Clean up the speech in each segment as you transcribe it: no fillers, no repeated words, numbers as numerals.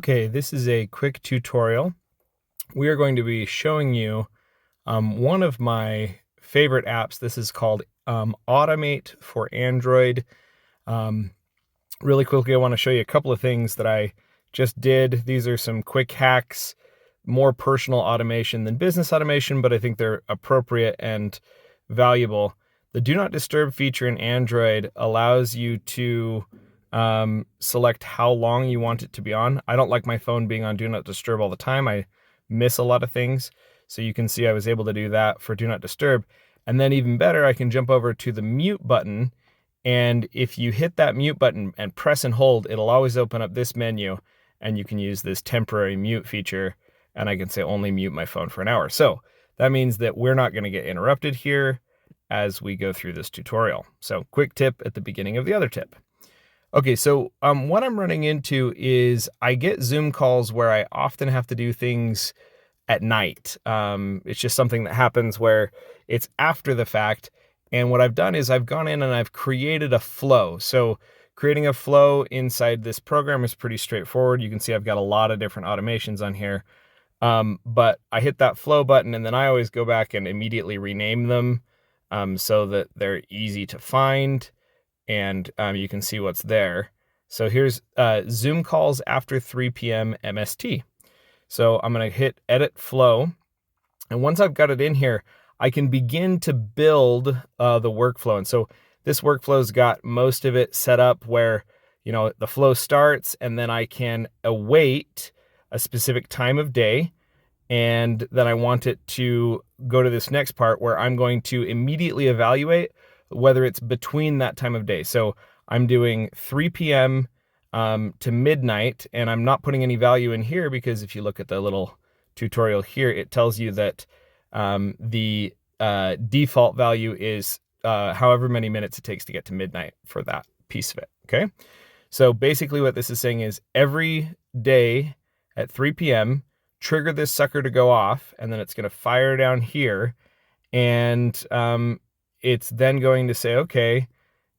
Okay, this is a quick tutorial. We are going to be showing you one of my favorite apps. This is called Automate for Android. Um, really quickly, I want to show you a couple of things that I just did. These are some quick hacks, more personal automation than business automation, but I think they're appropriate and valuable. The Do Not Disturb feature in Android allows you to select how long you want it to be on. I don't like my phone being on Do Not Disturb all the time. I miss a lot of things. So you can see I was able to do that for Do Not Disturb. And then even better, I can jump over to the mute button. And if you hit that mute button and press and hold, it'll always open up this menu and you can use this temporary mute feature. And I can say only mute my phone for an hour. So that means that we're not going to get interrupted here as we go through this tutorial. So quick tip at the beginning of the other tip. Okay, so what I'm running into is I get Zoom calls where I often have to do things at night. It's just something that happens where it's after the fact. And what I've done is I've gone in and I've created a flow. So creating a flow inside this program is pretty straightforward. You can see I've got a lot of different automations on here. But I hit that flow button and then I always go back and immediately rename them so that they're easy to find. And you can see what's there. So here's Zoom calls after 3 p.m. MST. So I'm going to hit edit flow. And once I've got it in here, I can begin to build the workflow. And so this workflow's got most of it set up where, you know, the flow starts and then I can await a specific time of day. And then I want it to go to this next part where I'm going to immediately evaluate whether it's between that time of day. So I'm doing 3 p.m. To midnight, and I'm not putting any value in here because if you look at the little tutorial here, it tells you that the default value is however many minutes it takes to get to midnight for that piece of it, okay? So basically what this is saying is every day at 3 p.m., trigger this sucker to go off, and then it's gonna fire down here, and it's then going to say, okay,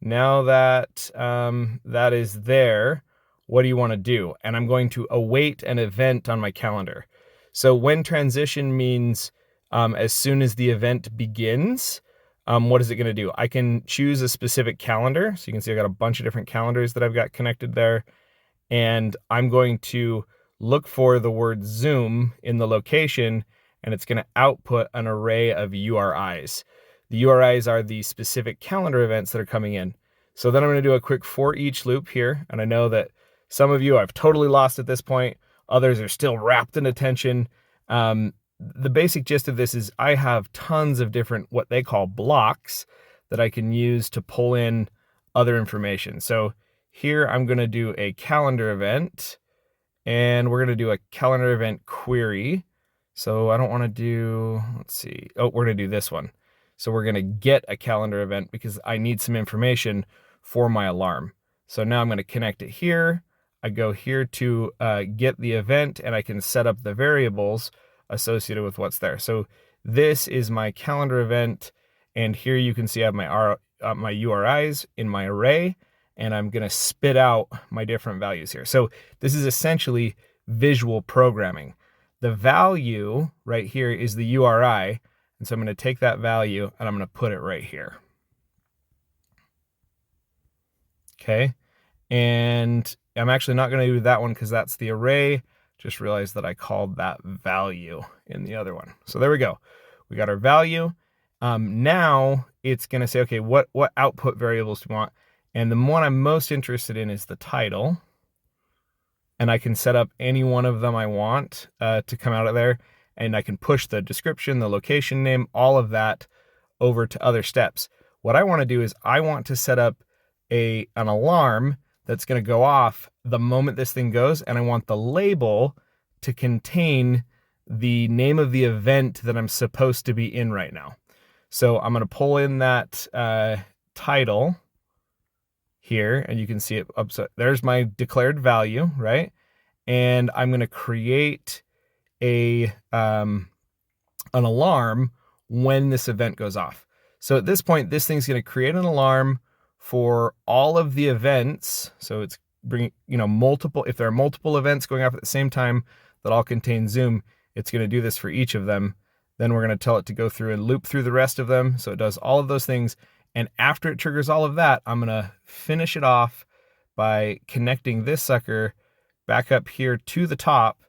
now that that is there, what do you want to do? And I'm going to await an event on my calendar. So when transition means as soon as the event begins, what is it going to do? I can choose a specific calendar. So you can see I've got a bunch of different calendars that I've got connected there. And I'm going to look for the word Zoom in the location, and it's going to output an array of URIs. The URIs are the specific calendar events that are coming in. So then I'm going to do a quick for each loop here. And I know that some of you I've totally lost at this point. Others are still wrapped in attention. The basic gist of this is I have tons of different what they call blocks that I can use to pull in other information. So here I'm going to do a calendar event, and we're going to do a calendar event query. So I don't want to do, let's see. Oh, we're going to do this one. So we're going to get a calendar event because I need some information for my alarm. So now I'm going to connect it here. I go here to get the event, and I can set up the variables associated with what's there. So this is my calendar event, and here you can see I have my URIs in my array, and I'm going to spit out my different values here. So this is essentially visual programming. The value right here is the URI. And so I'm going to take that value and I'm going to put it right here. Okay. And I'm actually not going to do that one because that's the array. Just realized that I called that value in the other one. So there we go. We got our value. Now it's going to say, okay, what output variables do we want? And the one I'm most interested in is the title. And I can set up any one of them I want to come out of there. And I can push the description, the location name, all of that over to other steps. What I want to do is I want to set up an alarm that's going to go off the moment this thing goes, and I want the label to contain the name of the event that I'm supposed to be in right now. So I'm going to pull in that title here, and you can see it up. So there's my declared value, right? And I'm going to create an alarm when this event goes off. So at this point, this thing's going to create an alarm for all of the events. So it's bring, multiple, if there are multiple events going off at the same time that all contain Zoom, it's going to do this for each of them. Then we're going to tell it to go through and loop through the rest of them. So it does all of those things. And after it triggers all of that, I'm going to finish it off by connecting this sucker back up here to the top.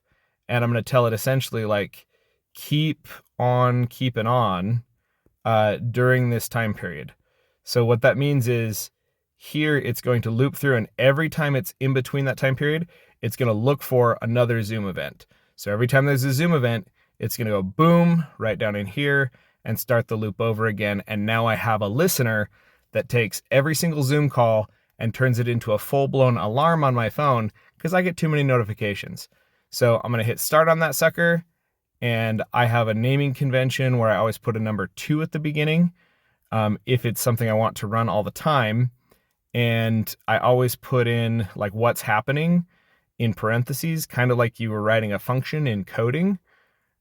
And I'm going to tell it essentially like, keep on keeping on during this time period. So what that means is here it's going to loop through, and every time it's in between that time period, it's going to look for another Zoom event. So every time there's a Zoom event, it's going to go boom right down in here and start the loop over again. And now I have a listener that takes every single Zoom call and turns it into a full-blown alarm on my phone because I get too many notifications. So I'm going to hit start on that sucker, and I have a naming convention where I always put a number 2 at the beginning if it's something I want to run all the time. And I always put in like what's happening in parentheses, kind of like you were writing a function in coding.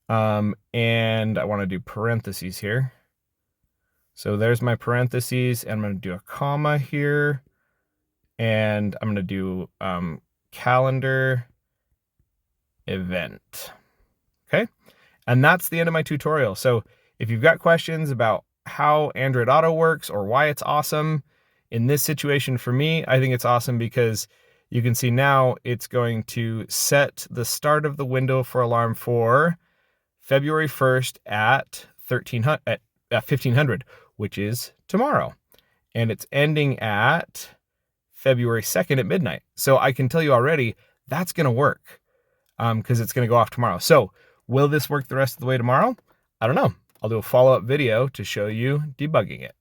And I want to do parentheses here. So there's my parentheses, and I'm going to do a comma here, and I'm going to do calendar event. Okay. And that's the end of my tutorial. So if you've got questions about how Android Auto works or why it's awesome, in this situation for me, I think it's awesome because you can see now it's going to set the start of the window for alarm for February 1st at 1500, which is tomorrow. And it's ending at February 2nd at midnight. So I can tell you already that's going to work because it's going to go off tomorrow. So will this work the rest of the way tomorrow? I don't know. I'll do a follow-up video to show you debugging it.